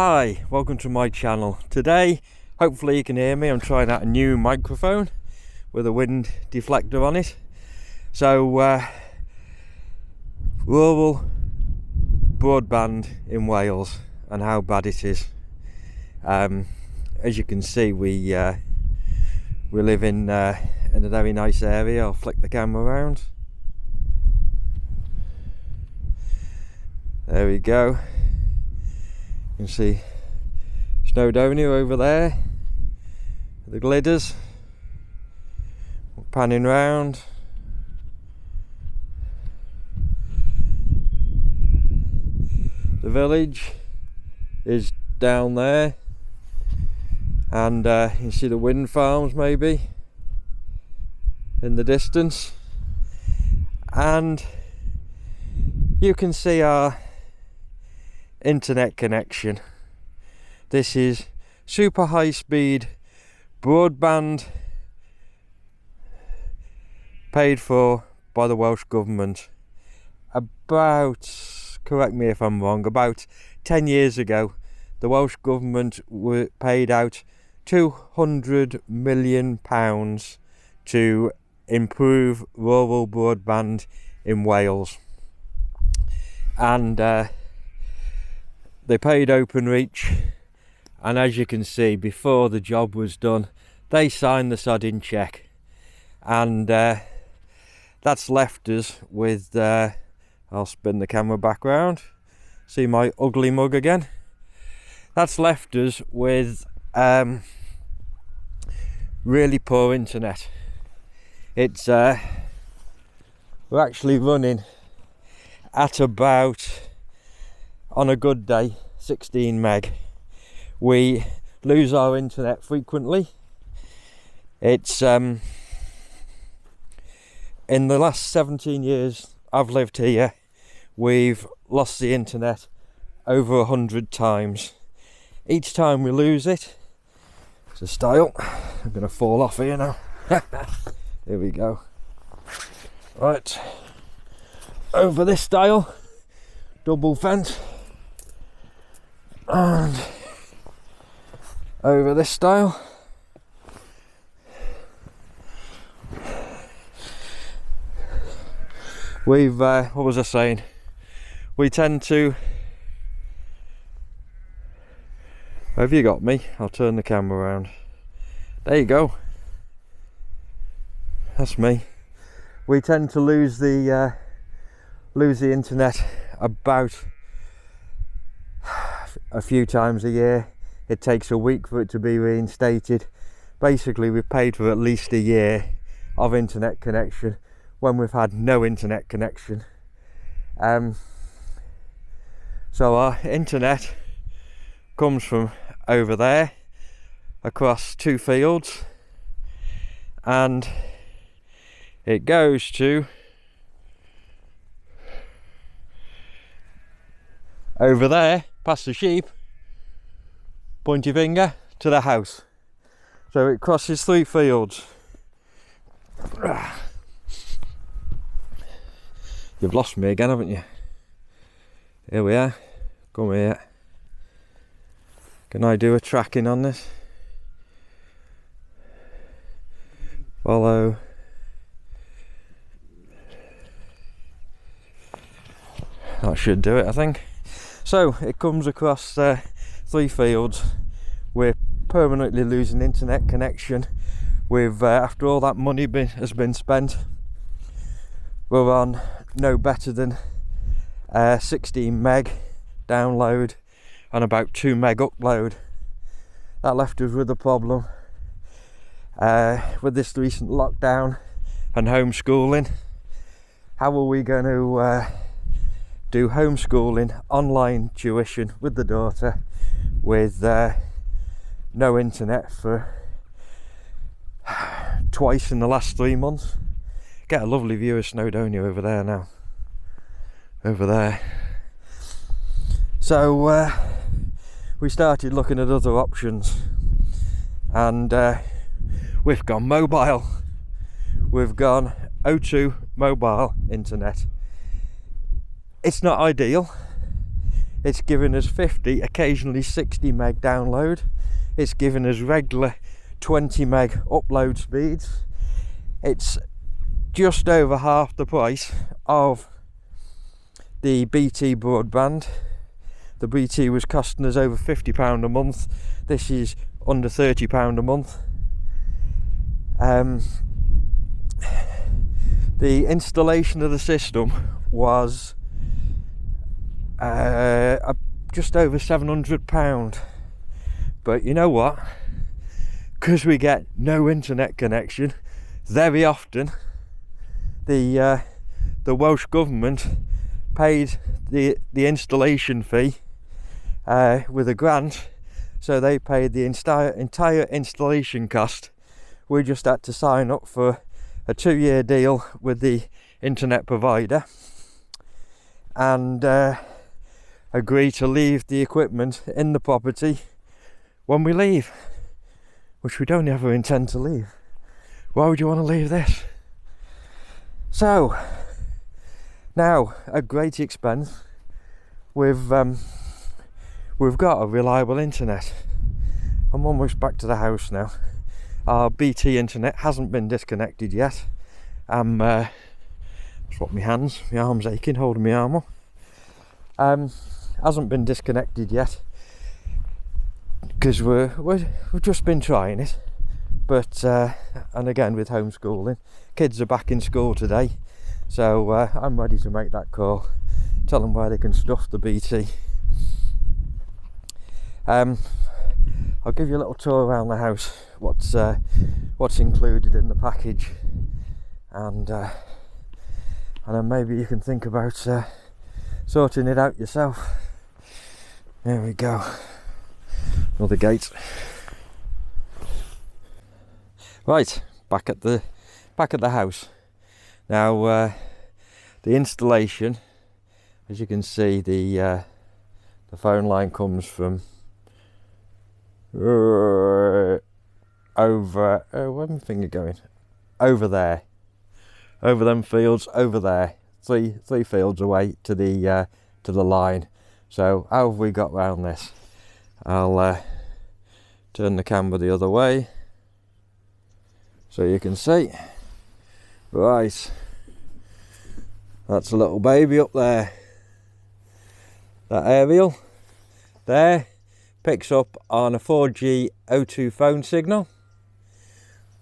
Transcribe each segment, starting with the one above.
Hi, welcome to my channel. Today, hopefully you can hear me, I'm trying out a new microphone with a wind deflector on it. So, rural broadband in Wales and how bad it is. As you can see, we live in a very nice area. I'll flick the camera around. There we go. You can see Snowdonia over there, the Gliders. We're panning round. The village is down there, and you can see the wind farms maybe in the distance, and you can see our internet connection. This is super high speed broadband paid for by the Welsh Government about, correct me if I'm wrong, about 10 years ago. The Welsh Government paid out £200 million to improve rural broadband in Wales, and they paid Openreach, and as you can see, before the job was done, they signed the sodding cheque, and that's left us with, I'll spin the camera back round, see my ugly mug again. That's left us with really poor internet. It's we're actually running at about, on a good day, 16 meg. We lose our internet frequently. It's in the last 17 years I've lived here, we've lost the internet over 100 times. Each time we lose it, it's a style. I'm gonna fall off here now. Here we go. Right, over this style, double fence, and over this style. We've what was I saying? We tend to, have you got me? I'll turn the camera around. There you go. That's me. We tend to lose the internet about a few times a year. It takes a week for it to be reinstated. Basically, we've paid for at least a year of internet connection when we've had no internet connection. So our internet comes from over there across 2 fields, and it goes to over there past the sheep, point your finger to the house. So it crosses 3 fields. You've lost me again, haven't you? Here we are. Come here. Can I do a tracking on this? Follow. That should do it, I think. So it comes across 3 fields. We're permanently losing internet connection. We've after all that money has been spent, we're on no better than 16 meg download and about 2 meg upload. That left us with a problem with this recent lockdown and homeschooling. How are we going to do homeschooling, online tuition with the daughter with no internet for twice in the last 3 months? Get a lovely view of Snowdonia over there now. Over there. So we started looking at other options, and we've gone mobile. We've gone O2 mobile internet. It's not ideal. It's giving us 50, occasionally 60 meg download. It's giving us regular 20 meg upload speeds. It's just over half the price of the BT broadband. The BT was costing us over £50 a month. This is under £30 a month. The installation of the system was just over £700. But you know what? Because we get no internet connection, very often the Welsh Government paid the installation fee with a grant, so they paid the entire installation cost. We just had to sign up for a 2-year deal with the internet provider and agree to leave the equipment in the property when we leave, which we don't ever intend to leave. Why would you want to leave this? So now, at great expense, we've got a reliable internet. I'm almost back to the house now. Our BT internet hasn't been disconnected yet. Swap my hands, my arm's aching holding my arm up. Hasn't been disconnected yet because we've just been trying it. But and again, with homeschooling, kids are back in school today, so I'm ready to make that call, tell them where they can stuff the BT. I'll give you a little tour around the house, what's included in the package, and then maybe you can think about sorting it out yourself. There we go, another gate. Right, back at the house now. The installation, as you can see, the phone line comes from over where's my finger going? Over there, over them fields, over there, three fields away to the line. So how have we got round this? I'll turn the camera the other way so you can see. Right, that's a little baby up there. That aerial there picks up on a 4G O2 phone signal,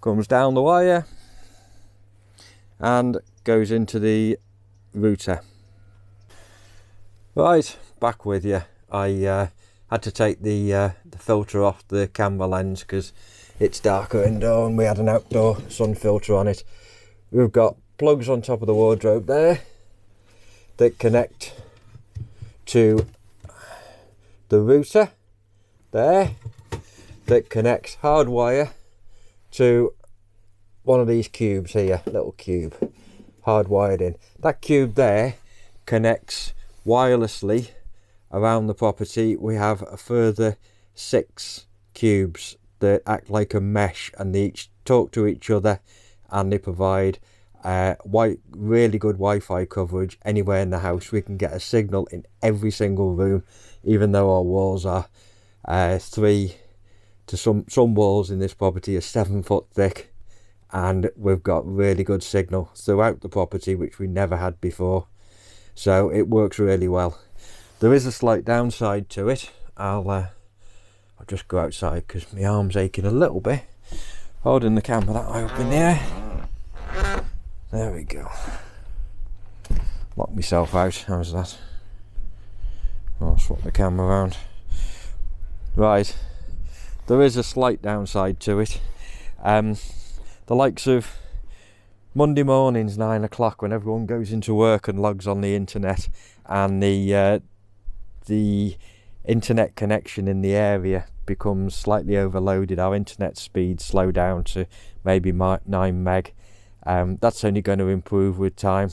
comes down the wire and goes into the router. Right, back with you. I had to take the filter off the camera lens because it's darker indoor and we had an outdoor sun filter on it. We've got plugs on top of the wardrobe there that connect to the router there, that connects hardwire to one of these cubes here, little cube hardwired in. That cube there connects wirelessly around the property. We have a further 6 cubes that act like a mesh, and they each talk to each other, and they provide really good Wi-Fi coverage anywhere in the house. We can get a signal in every single room, even though our walls are 3 to some walls in this property are 7 foot thick, and we've got really good signal throughout the property, which we never had before. So it works really well. There is a slight downside to it. I'll just go outside because my arm's aching a little bit holding the camera that way up in the air. There we go. Lock myself out. How's that? I'll swap the camera around. Right, there is a slight downside to it. The likes of Monday mornings, 9 o'clock, when everyone goes into work and logs on the internet, and the internet connection in the area becomes slightly overloaded. Our internet speeds slow down to maybe 9 meg. That's only going to improve with time.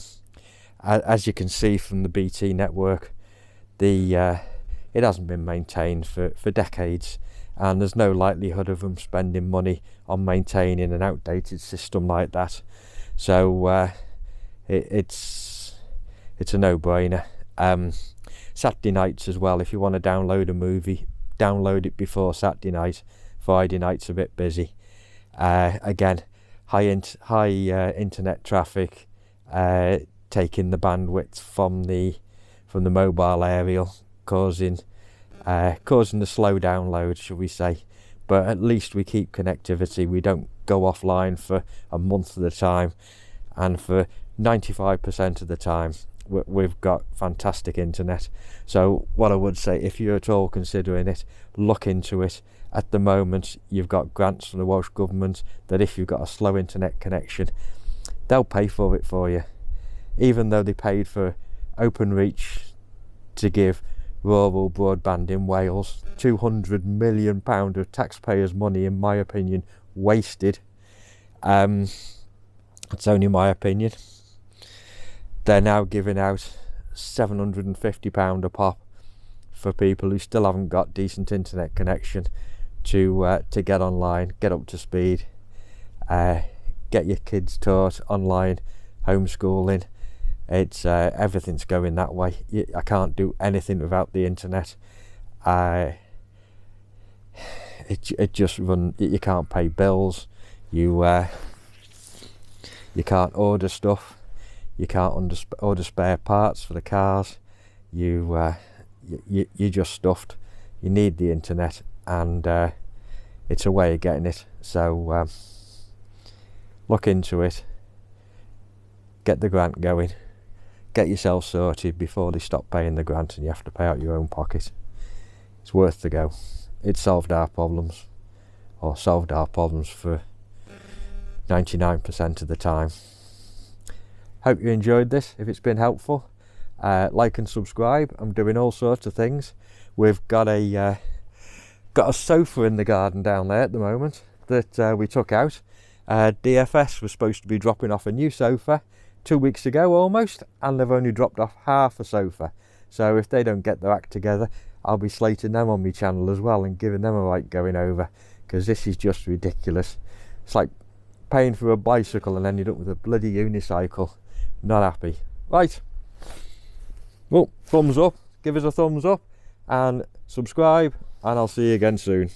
As you can see from the BT network, it hasn't been maintained for decades, and there's no likelihood of them spending money on maintaining an outdated system like that. So it's a no-brainer. Saturday nights as well. If you want to download a movie, download it before Saturday night. Friday night's a bit busy. Again, high internet traffic, taking the bandwidth from the mobile aerial, causing the slow download, shall we say. But at least we keep connectivity. We don't go offline for a month at a time, and for 95% of the time we've got fantastic internet. So what I would say, if you're at all considering it, look into it. At the moment, you've got grants from the Welsh Government that if you've got a slow internet connection, they'll pay for it for you. Even though they paid for Openreach to give rural broadband in Wales, £200 million of taxpayers' money, in my opinion, wasted. It's only my opinion. They're now giving out £750 a pop for people who still haven't got decent internet connection to get online, get up to speed, get your kids taught online, homeschooling. It's everything's going that way. I can't do anything without the internet. It just run. You can't pay bills. You can't order stuff. You can't order spare parts for the cars. You're just stuffed. You need the internet, and it's a way of getting it. So look into it. Get the grant going. Get yourself sorted before they stop paying the grant and you have to pay out your own pocket. It's worth the go. It solved our problems, or solved our problems for 99% of the time. Hope you enjoyed this. If it's been helpful, like and subscribe. I'm doing all sorts of things. We've got a sofa in the garden down there at the moment that we took out. DFS was supposed to be dropping off a new sofa 2 weeks ago almost, and they've only dropped off half a sofa. So if they don't get their act together, I'll be slating them on my channel as well and giving them a right going over, because this is just ridiculous. It's like paying for a bicycle and ended up with a bloody unicycle. Not happy. Right, well, thumbs up, give us a thumbs up and subscribe, and I'll see you again soon.